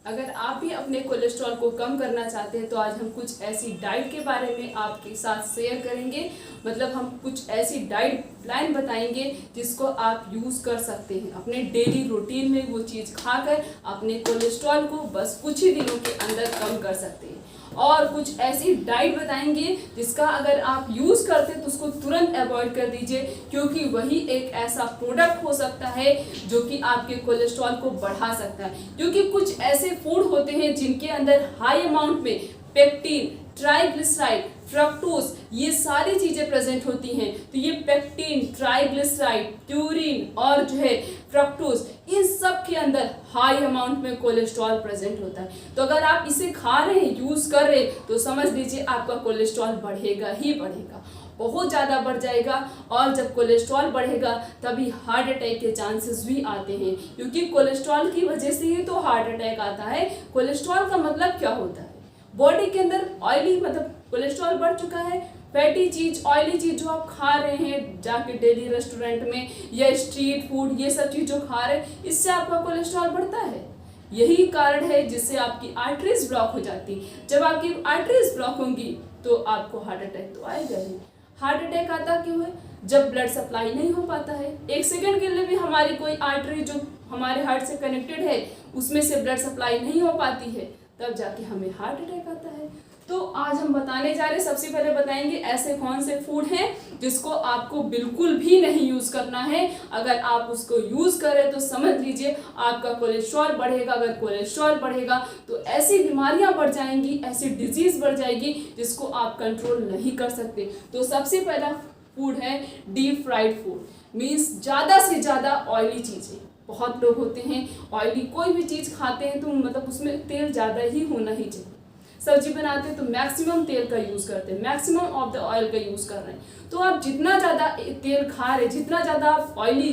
अगर आप भी अपने कोलेस्ट्रॉल को कम करना चाहते हैं तो आज हम कुछ ऐसी डाइट के बारे में आपके साथ शेयर करेंगे। मतलब हम कुछ ऐसी डाइट प्लान बताएंगे जिसको आप यूज़ कर सकते हैं अपने डेली रूटीन में। वो चीज़ खाकर अपने कोलेस्ट्रॉल को बस कुछ ही दिनों के अंदर कम कर सकते हैं। और कुछ ऐसी डाइट बताएंगे जिसका अगर आप यूज़ करते हैं तो उसको तुरंत अवॉइड कर दीजिए, क्योंकि वही एक ऐसा प्रोडक्ट हो सकता है जो कि आपके कोलेस्ट्रॉल को बढ़ा सकता है। क्योंकि कुछ ऐसे फूड होते हैं जिनके अंदर हाई अमाउंट में पेक्टिन, ट्राइग्लिसराइड, फ्रक्टोज ये सारी चीज़ें प्रेजेंट होती हैं। तो ये पेक्टिन, ट्राइग्लिसराइड, प्यूरिन और जो है फ्रक्टोज, इन सब के अंदर हाई अमाउंट में कोलेस्ट्रॉल प्रेजेंट होता है। तो अगर आप इसे खा रहे हैं, यूज़ कर रहे हैं, तो समझ लीजिए आपका कोलेस्ट्रॉल बढ़ेगा ही बढ़ेगा, बहुत ज़्यादा बढ़ जाएगा। और जब कोलेस्ट्रॉल बढ़ेगा तभी हार्ट अटैक के चांसेस भी आते हैं, क्योंकि कोलेस्ट्रॉल की वजह से ही तो हार्ट अटैक आता है। कोलेस्ट्रॉल का मतलब क्या होता है? बॉडी के अंदर ऑयली, मतलब कोलेस्ट्रॉल बढ़ चुका है, फैटी चीज, ऑयली चीज जो आप खा रहे हैं जाके डेली रेस्टोरेंट में या स्ट्रीट फूड, ये सब चीज जो खा रहे हैं, इससे आपका कोलेस्ट्रॉल बढ़ता है। यही कारण है जिससे आपकी आर्टरीज ब्लॉक हो जाती। जब आपकी आर्टरीज ब्लॉक होंगी तो आपको हार्ट अटैक तो आएगा ही। हार्ट अटैक आता क्यों है? जब ब्लड सप्लाई नहीं हो पाता है। एक सेकंड के लिए भी हमारी कोई आर्टरी जो हमारे हार्ट से कनेक्टेड है उसमें से ब्लड सप्लाई नहीं हो पाती है, तब जाके हमें हार्ट अटैक आता है। तो आज हम बताने जा रहे हैं, सबसे पहले बताएंगे ऐसे कौन से फूड हैं जिसको आपको बिल्कुल भी नहीं यूज़ करना है। अगर आप उसको यूज़ करें तो समझ लीजिए आपका कोलेस्ट्रॉल बढ़ेगा। अगर कोलेस्ट्रॉल बढ़ेगा तो ऐसी बीमारियां बढ़ जाएंगी, ऐसी डिजीज़ बढ़ जाएगी जिसको आप कंट्रोल नहीं कर सकते। तो सबसे पहला फूड है डीप फ्राइड फूड, मीन्स ज़्यादा से ज़्यादा ऑयली चीज़ें। बहुत लोग होते हैं ऑयली, कोई भी चीज़ खाते हैं तो मतलब उसमें तेल ज़्यादा ही होना ही चाहिए। सब्जी बनाते हैं तो मैक्सिमम तेल का यूज़ करते हैं, मैक्सिमम ऑफ द ऑयल का यूज़ कर रहे हैं। तो आप जितना ज़्यादा तेल खा रहे हैं, जितना ज़्यादा आप ऑयली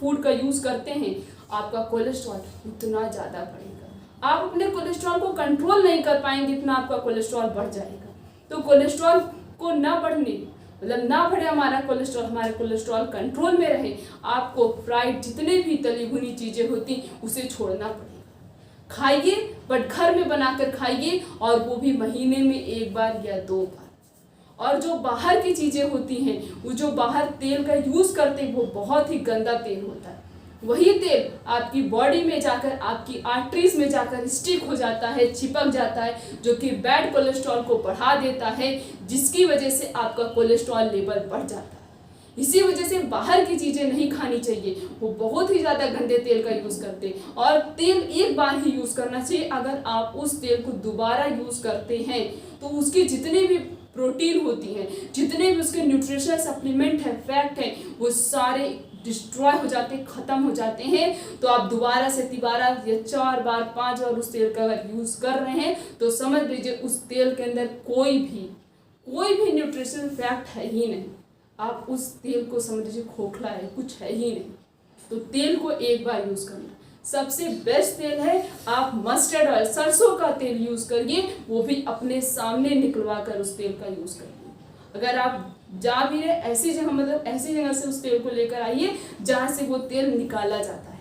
फूड का यूज़ करते हैं, आपका कोलेस्ट्रॉल उतना ज़्यादा बढ़ेगा। आप अपने कोलेस्ट्रॉल को कंट्रोल नहीं कर पाएंगे, इतना आपका कोलेस्ट्रॉल बढ़ जाएगा। तो कोलेस्ट्रॉल को ना बढ़ने, मतलब ना बढ़े हमारा कोलेस्ट्रॉल, हमारे कोलेस्ट्रॉल कंट्रोल में रहे, आपको फ्राइड जितने भी तली भुनी चीज़ें होती उसे छोड़ना पड़ेगा। खाइए बट घर में बनाकर खाइए, और वो भी महीने में एक बार या 2 बार। और जो बाहर की चीज़ें होती हैं, वो जो बाहर तेल का यूज़ करते हैं वो बहुत ही गंदा तेल होता है। वही तेल आपकी बॉडी में जाकर, आपकी आर्टरीज में जाकर स्टिक हो जाता है, चिपक जाता है, जो कि बैड कोलेस्ट्रॉल को बढ़ा देता है, जिसकी वजह से आपका कोलेस्ट्रॉल लेवल बढ़ जाता है। इसी वजह से बाहर की चीज़ें नहीं खानी चाहिए, वो बहुत ही ज़्यादा गंदे तेल का यूज़ करते हैं। और तेल एक बार ही यूज़ करना चाहिए। अगर आप उस तेल को दोबारा यूज़ करते हैं तो उसकी जितनी भी प्रोटीन होती हैं, जितने भी उसके न्यूट्रिशनल सप्लीमेंट हैं, फैक्ट हैं, वो सारे डिस्ट्रॉय हो जाते हैं, ख़त्म हो जाते हैं। तो आप दोबारा से तिबारा या 4 बार 5 बार उस तेल का अगर यूज़ कर रहे हैं तो समझ लीजिए उस तेल के अंदर कोई भी न्यूट्रिशनल फैक्ट है ही नहीं। आप उस तेल को समझ लीजिए खोखला है, कुछ है ही नहीं। तो तेल को एक बार यूज़ करना। सबसे बेस्ट तेल है आप मस्टर्ड ऑयल, सरसों का तेल यूज़ करिए, वो भी अपने सामने निकलवा कर उस तेल का यूज़ करिए। अगर आप जा भी रहे ऐसी जगह, मतलब ऐसी जगह से उस तेल को लेकर आइए जहाँ से वो तेल निकाला जाता है।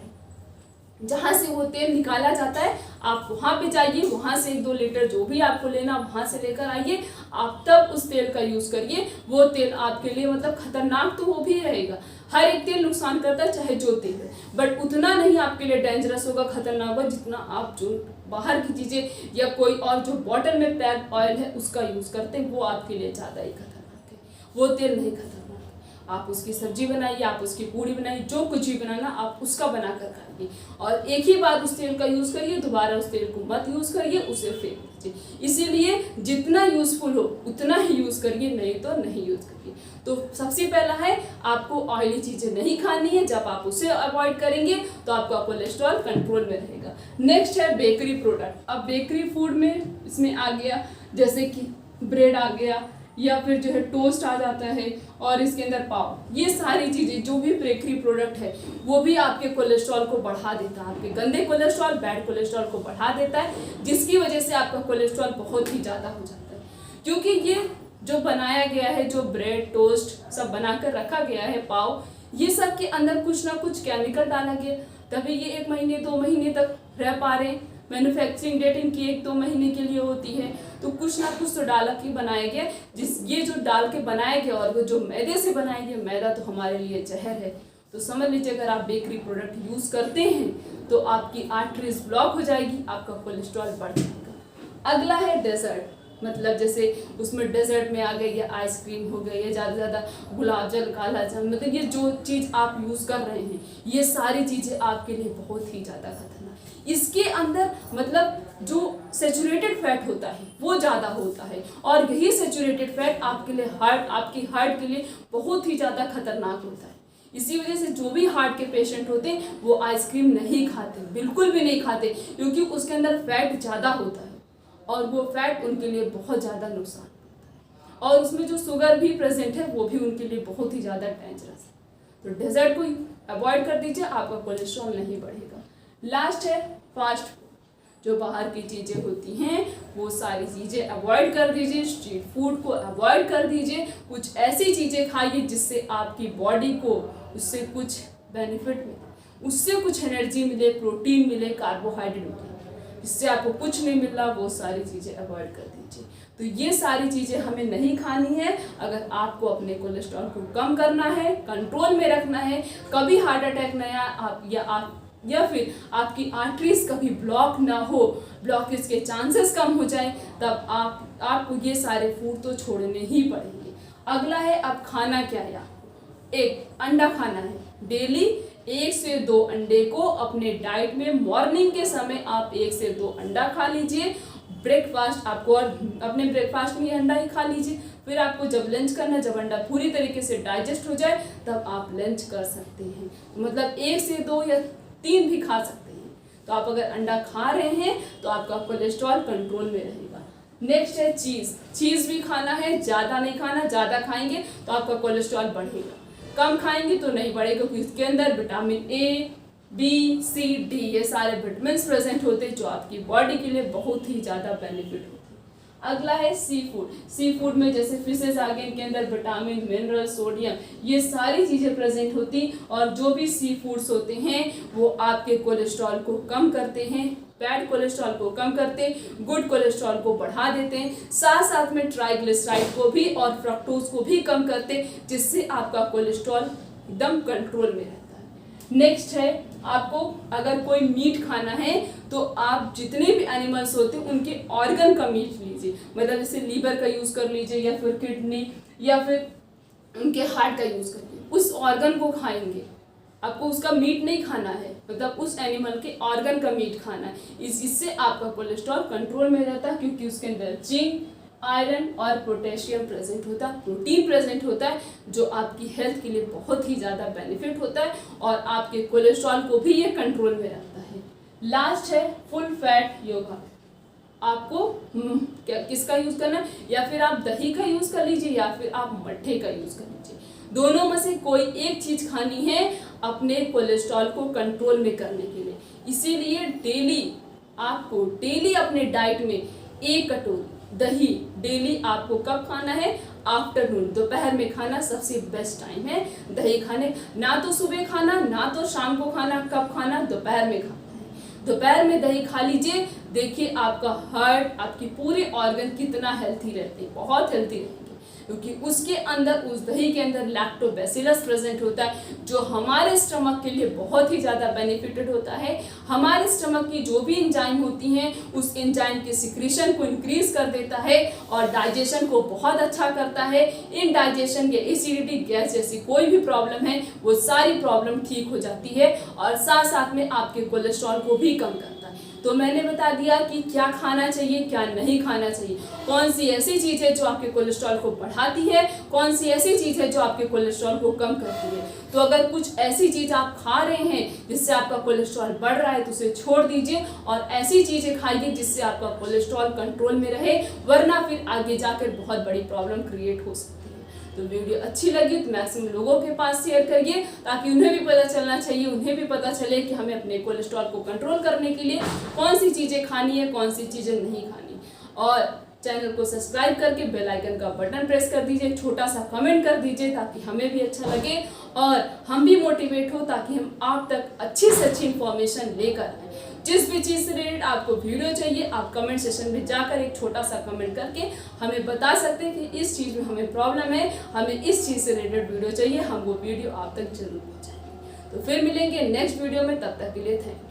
जहाँ से वो तेल निकाला जाता है आप वहाँ पे जाइए, वहाँ से 1-2 लीटर जो भी आपको लेना वहाँ से लेकर आइए, आप तब उस तेल का यूज़ करिए। वो तेल आपके लिए मतलब खतरनाक तो वो भी रहेगा, हर एक तेल नुकसान करता है चाहे जो तेल है, बट उतना नहीं आपके लिए डेंजरस होगा, खतरनाक होगा जितना आप जो बाहर की चीज़ें या कोई और जो बॉटल में पैक ऑयल है उसका यूज़ करते हैं, वो आपके लिए ज़्यादा ही खतरनाक है। वो तेल नहीं खतरनाक। आप उसकी सब्जी बनाइए, आप उसकी पूड़ी बनाइए, जो कुछ भी बनाना आप उसका बनाकर खाइए, और एक ही बार उस तेल का यूज़ करिए, दोबारा उस तेल को मत यूज़ करिए, उसे फेंक दीजिए। इसीलिए जितना यूज़फुल हो उतना ही यूज़ करिए, नहीं तो नहीं यूज़ करिए। तो सबसे पहला है आपको ऑयली चीज़ें नहीं खानी है। जब आप उसे अवॉइड करेंगे तो आपका कोलेस्ट्रॉल कंट्रोल में रहेगा। नेक्स्ट है बेकरी प्रोडक्ट। अब बेकरी फूड में इसमें आ गया जैसे कि ब्रेड आ गया, या फिर जो है टोस्ट आ जाता है, और इसके अंदर पाव। ये सारी चीज़ें जो भी बेकरी प्रोडक्ट है वो भी आपके कोलेस्ट्रॉल को बढ़ा देता है, आपके गंदे कोलेस्ट्रॉल, बैड कोलेस्ट्रॉल को बढ़ा देता है, जिसकी वजह से आपका कोलेस्ट्रॉल बहुत ही ज़्यादा हो जाता है। क्योंकि ये जो बनाया गया है, जो ब्रेड, टोस्ट सब बनाकर रखा गया है, पाव, ये सब के अंदर कुछ ना कुछ केमिकल डाला गया, तभी ये 1 महीने 2 महीने तक रह पा रहे हैं। मैन्युफैक्चरिंग डेट इनकी 1-2 महीने के लिए होती है। तो कुछ ना कुछ तो डाल के बनाया गया, ये जो डाल के बनाया गया और वो जो मैदे से बनाया गया, मैदा तो हमारे लिए जहर है। तो समझ लीजिए अगर आप बेकरी प्रोडक्ट यूज़ करते हैं तो आपकी आर्टरीज ब्लॉक हो जाएगी, आपका कोलेस्ट्रॉल बढ़ जाएगा। अगला है डेजर्ट, मतलब जैसे उसमें डेजर्ट में आ गई या आइसक्रीम हो गई या ज़्यादा से ज़्यादा गुलाब जल, काला जाम, मतलब ये जो चीज़ आप यूज़ कर रहे हैं ये सारी चीज़ें आपके लिए बहुत ही ज़्यादा खतरनाक। इसके अंदर मतलब जो सेचुरेटेड फैट होता है वो ज़्यादा होता है और यही सेचुरेटेड फैट आपके लिए आपकी हार्ट के लिए बहुत ही ज़्यादा खतरनाक होता है। इसी वजह से जो भी हार्ट के पेशेंट होते हैं वो आइसक्रीम नहीं खाते, बिल्कुल भी नहीं खाते, क्योंकि उसके अंदर फैट ज़्यादा होता है और वो फैट उनके लिए बहुत ज़्यादा नुकसान करता है और उसमें जो शुगर भी प्रेजेंट है वो भी उनके लिए बहुत ही ज़्यादा डेंजरस है। तो डेजर्ट को अवॉइड कर दीजिए, आपका कोलेस्ट्रॉल नहीं बढ़ेगा। लास्ट है फास्ट फूड, जो बाहर की चीज़ें होती हैं वो सारी चीज़ें अवॉइड कर दीजिए, स्ट्रीट फूड को अवॉइड कर दीजिए। कुछ ऐसी चीज़ें खाइए जिससे आपकी बॉडी को उससे कुछ बेनिफिट मिले, उससे कुछ एनर्जी मिले, प्रोटीन मिले, कार्बोहाइड्रेट मिले। जिससे आपको कुछ नहीं मिल रहा वो सारी चीज़ें अवॉइड कर दीजिए। तो ये सारी चीज़ें हमें नहीं खानी है अगर आपको अपने कोलेस्ट्रॉल को कम करना है, कंट्रोल में रखना है, कभी हार्ट अटैक ना या फिर आपकी आर्टरीज कभी ब्लॉक ना हो, ब्लॉकेज के चांसेस कम हो जाए, तब आपको ये सारे फूड तो छोड़ने ही पड़ेंगे। अगला है अब खाना क्या है, एक अंडा खाना है, डेली 1 से 2 अंडे को अपने डाइट में मॉर्निंग के समय आप 1 से 2 अंडा खा लीजिए। ब्रेकफास्ट आपको और अपने ब्रेकफास्ट में अंडा ही खा लीजिए। फिर आपको जब लंच करना, जब अंडा पूरी तरीके से डाइजेस्ट हो जाए तब आप लंच कर सकते हैं। मतलब 1 से 2 या 3 भी खा सकते हैं। तो आप अगर अंडा खा रहे हैं तो आपका कोलेस्ट्रॉल कंट्रोल में रहेगा। नेक्स्ट है चीज़ भी खाना है, ज़्यादा नहीं खाना, ज़्यादा खाएंगे तो आपका कोलेस्ट्रॉल बढ़ेगा, कम खाएंगे तो नहीं बढ़ेगा, क्योंकि इसके अंदर vitamin A, B, C, D ये सारे विटामिन प्रेजेंट होते हैं जो आपकी बॉडी के लिए बहुत ही ज़्यादा बेनिफिट होते हैं। अगला है सी फूड में जैसे फिशेस आ गए, इनके अंदर विटामिन, मिनरल, सोडियम ये सारी चीज़ें प्रेजेंट होती, और जो भी सी फूड्स होते हैं वो आपके कोलेस्ट्रॉल को कम करते हैं, बैड कोलेस्ट्रॉल को कम करते हैं, गुड कोलेस्ट्रॉल को बढ़ा देते हैं, साथ साथ में ट्राइग्लिसराइड को भी और फ्रक्टोज को भी कम करते हैं, जिससे आपका कोलेस्ट्रॉल एकदम कंट्रोल में रहता है। नेक्स्ट है आपको अगर कोई मीट खाना है तो आप जितने भी एनिमल्स होते हैं उनके ऑर्गन का मीट लीजिए, मतलब जैसे लीवर का यूज़ कर लीजिए या फिर किडनी या फिर उनके हार्ट का यूज़ करिए, उस ऑर्गन को खाएंगे। आपको उसका मीट नहीं खाना है, मतलब उस एनिमल के ऑर्गन का मीट खाना है। इससे आपका कोलेस्ट्रॉल कंट्रोल में रहता है, क्योंकि उसके अंदर जिंक, आयरन और पोटेशियम प्रेजेंट होता है, प्रोटीन प्रेजेंट होता है, जो आपकी हेल्थ के लिए बहुत ही ज़्यादा बेनिफिट होता है और आपके कोलेस्ट्रॉल को भी ये कंट्रोल में रखता है। लास्ट है फुल फैट योगा। आपको किसका यूज़ करना है, या फिर आप दही का यूज़ कर लीजिए या फिर आप मट्ठे का यूज़ कर लीजिए। दोनों में से कोई एक चीज़ खानी है अपने कोलेस्ट्रॉल को कंट्रोल में करने के लिए। इसीलिए आपको डेली अपने डाइट में 1 कटोरी दही डेली आपको कब खाना है, आफ्टरनून, दोपहर में खाना सबसे बेस्ट टाइम है दही खाने। ना तो सुबह खाना ना तो शाम को खाना, कब खाना, दोपहर में खाना है। दोपहर में दही खा लीजिए, देखिए आपका हार्ट, आपकी पूरे ऑर्गन कितना हेल्थी रहते हैं, बहुत हेल्थी रहेंगे, क्योंकि उसके अंदर, उस दही के अंदर लैक्टोबैसिलस प्रेजेंट होता है, जो हमारे स्टमक के लिए बहुत ही ज़्यादा बेनिफिटेड होता है। हमारे स्टमक की जो भी एंजाइम होती हैं उस एंजाइम के सिक्रीशन को इंक्रीज कर देता है और डाइजेशन को बहुत अच्छा करता है। इन डाइजेशन या एसिडिटी, गैस जैसी कोई भी प्रॉब्लम है वो सारी प्रॉब्लम ठीक हो जाती है और साथ साथ में आपके कोलेस्ट्रॉल को भी कम करता है। तो मैंने बता दिया कि क्या खाना चाहिए, क्या नहीं खाना चाहिए, कौन सी ऐसी चीज़ है जो आपके कोलेस्ट्रॉल को बढ़ाती है, कौन सी ऐसी चीज़ है जो आपके कोलेस्ट्रॉल को कम करती है। तो अगर कुछ ऐसी चीज़ आप खा रहे हैं जिससे आपका कोलेस्ट्रॉल बढ़ रहा है तो उसे छोड़ दीजिए और ऐसी चीज़ें खाइए जिससे आपका कोलेस्ट्रॉल कंट्रोल में रहे, वरना फिर आगे जाकर बहुत बड़ी प्रॉब्लम क्रिएट हो सकती है। तो वीडियो अच्छी लगी तो मैक्सिमम लोगों के पास शेयर करिए, ताकि उन्हें भी पता चलना चाहिए, उन्हें भी पता चले कि हमें अपने कोलेस्ट्रॉल को कंट्रोल करने के लिए कौन सी चीज़ें खानी है, कौन सी चीज़ें नहीं खानी। और चैनल को सब्सक्राइब करके बेल आइकन का बटन प्रेस कर दीजिए, छोटा सा कमेंट कर दीजिए ताकि हमें भी अच्छा लगे और हम भी मोटिवेट हो, ताकि हम आप तक अच्छी से अच्छी इन्फॉर्मेशन लेकर आएँ। जिस भी चीज़ से रिलेटेड आपको वीडियो चाहिए आप कमेंट सेशन में जाकर एक छोटा सा कमेंट करके हमें बता सकते हैं कि इस चीज़ में हमें प्रॉब्लम है, हमें इस चीज़ से रिलेटेड वीडियो चाहिए, हम वो वीडियो आप तक जरूर पहुँचाएंगे। तो फिर मिलेंगे नेक्स्ट वीडियो में, तब तक के लिए थैंक यू।